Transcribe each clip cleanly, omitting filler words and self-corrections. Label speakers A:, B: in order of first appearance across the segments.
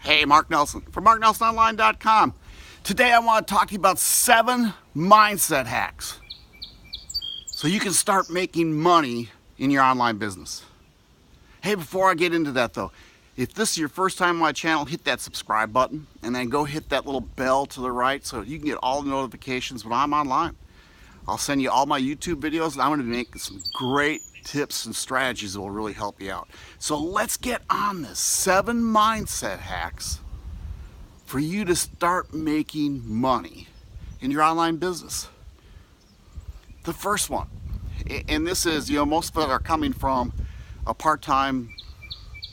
A: Hey, Mark Nelson from MarkNelsonOnline.com. Today I want to talk to you about 7 mindset hacks so you can start making money in your online business. Hey, before I get into that though, if this is your first time on my channel, hit that subscribe button and then go hit that little bell to the right so you can get all the notifications when I'm online. I'll send you all my YouTube videos and I'm going to be making some great tips and strategies that will really help you out. So let's get on this 7 mindset hacks for you to start making money in your online business. The first one, and this is, most of us are coming from a part-time,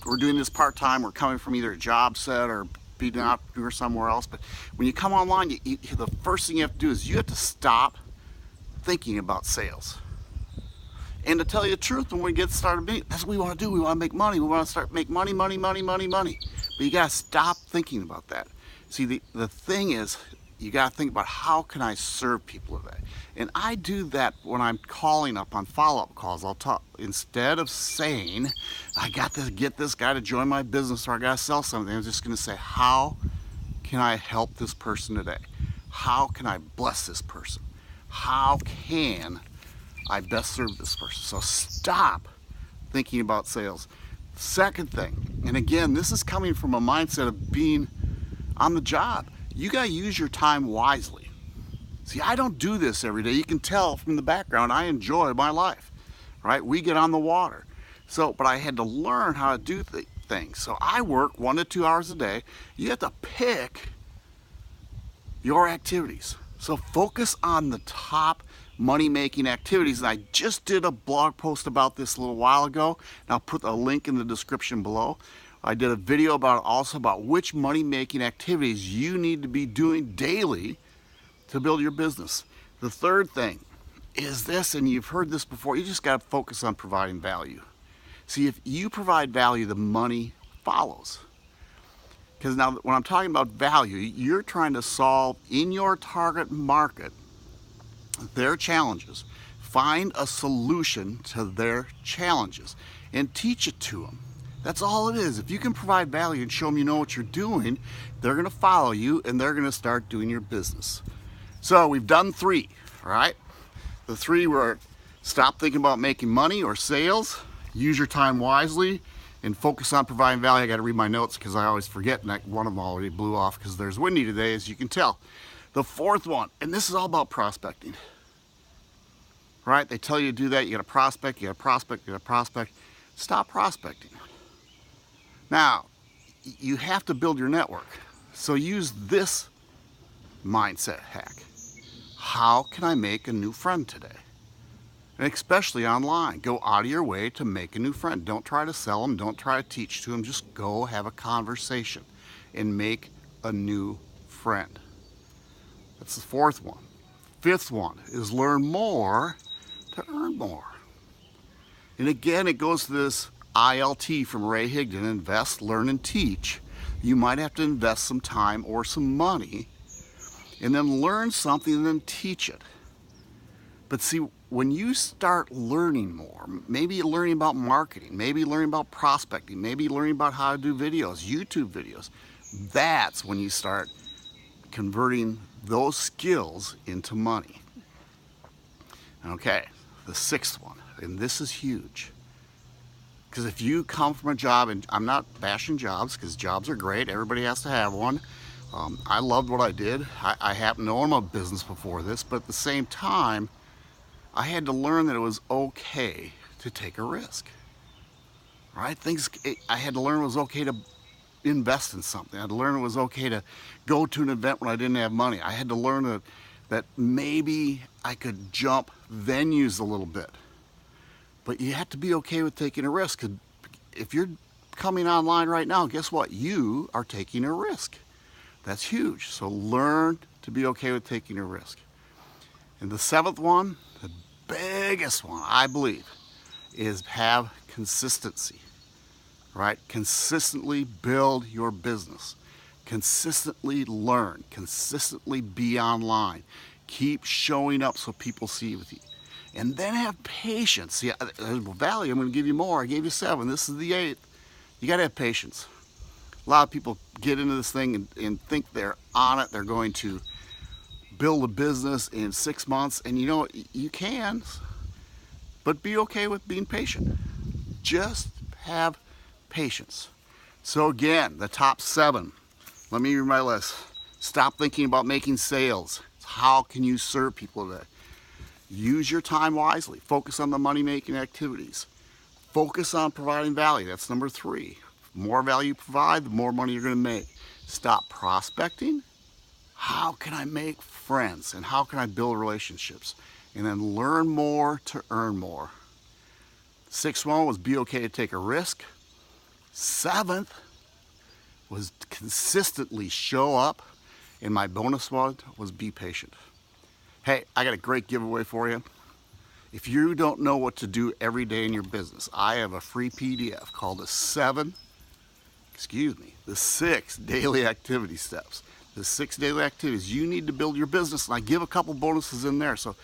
A: we're doing this part-time, we're coming from either a job set or being an entrepreneur somewhere else, but when you come online, the first thing you have to do is you have to stop thinking about sales. And to tell you the truth, when we get started, that's what we want to do. We want to make money. We want to start make money. But you got to stop thinking about that. See, the thing is, you got to think about how can I serve people today? And I do that when I'm calling up on follow-up calls. I'll talk, instead of saying, I got to get this guy to join my business or I got to sell something, I'm just going to say, how can I help this person today? How can I bless this person? How can I best serve this person? So stop thinking about sales. Second thing, and again, this is coming from a mindset of being on the job. You got to use your time wisely. See, I don't do this every day. You can tell from the background, I enjoy my life, right? We get on the water. So, but I had to learn how to do things. So I work 1 to 2 hours a day. You have to pick your activities. So focus on the top money-making activities. And I just did a blog post about this a little while ago, and I'll put a link in the description below. I did a video also about which money-making activities you need to be doing daily to build your business. The third thing is this, and you've heard this before, you just got to focus on providing value. See, if you provide value, the money follows. Because now when I'm talking about value, you're trying to solve in your target market their challenges. Find a solution to their challenges and teach it to them. That's all it is. If you can provide value and show them you know what you're doing, they're going to follow you and they're going to start doing your business. So we've done 3, all right? The 3 were stop thinking about making money or sales, use your time wisely, and focus on providing value. I got to read my notes because I always forget, and one of them already blew off because there's windy today, as you can tell. The 4th one, and this is all about prospecting, right? They tell you to do that. You got to prospect, you got to prospect, you got to prospect. Stop prospecting. Now, you have to build your network. So use this mindset hack. How can I make a new friend today? And especially online, go out of your way to make a new friend. Don't try to sell them, don't try to teach to them, just go have a conversation and make a new friend. That's the 4th one. 5th one is learn more to earn more. And again, it goes to this ILT from Ray Higdon, invest, learn, and teach. You might have to invest some time or some money and then learn something and then teach it. But see, when you start learning more, maybe learning about marketing, maybe learning about prospecting, maybe learning about how to do videos, YouTube videos, that's when you start converting those skills into money. Okay, the 6th one, and this is huge. Because if you come from a job, and I'm not bashing jobs, because jobs are great, everybody has to have one. I loved what I did. I happened to own a business before this, but at the same time, I had to learn that it was okay to take a risk. Right? I had to learn it was okay to invest in something. I had to learn it was okay to go to an event when I didn't have money. I had to learn that maybe I could jump venues a little bit. But you have to be okay with taking a risk. If you're coming online right now, guess what? You are taking a risk. That's huge. So learn to be okay with taking a risk. And the 7th one, the biggest one, I believe, is have consistency, right? Consistently build your business. Consistently learn. Consistently be online. Keep showing up so people see you. And then have patience. See, value, I'm going to give you more. I gave you 7. This is the 8th. You got to have patience. A lot of people get into this thing and think they're on it. They're going to build a business in 6 months, and you know, you can, but be okay with being patient. Just have patience. So again, the top 7. Let me read my list. Stop thinking about making sales. How can you serve people today? Use your time wisely. Focus on the money-making activities. Focus on providing value. That's number 3. The more value you provide, the more money you're going to make. Stop prospecting. How can I make friends? And how can I build relationships? And then learn more to earn more. 6th one was be okay to take a risk. 7th was consistently show up. And my bonus one was be patient. Hey, I got a great giveaway for you. If you don't know what to do every day in your business, I have a free PDF called the 6 daily activity steps. The 6 daily activities you need to build your business, and I give a couple bonuses in there. So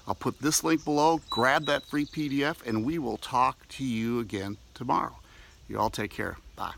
A: I'll put this link below, grab that free PDF, and we will talk to you again tomorrow. You all take care. Bye.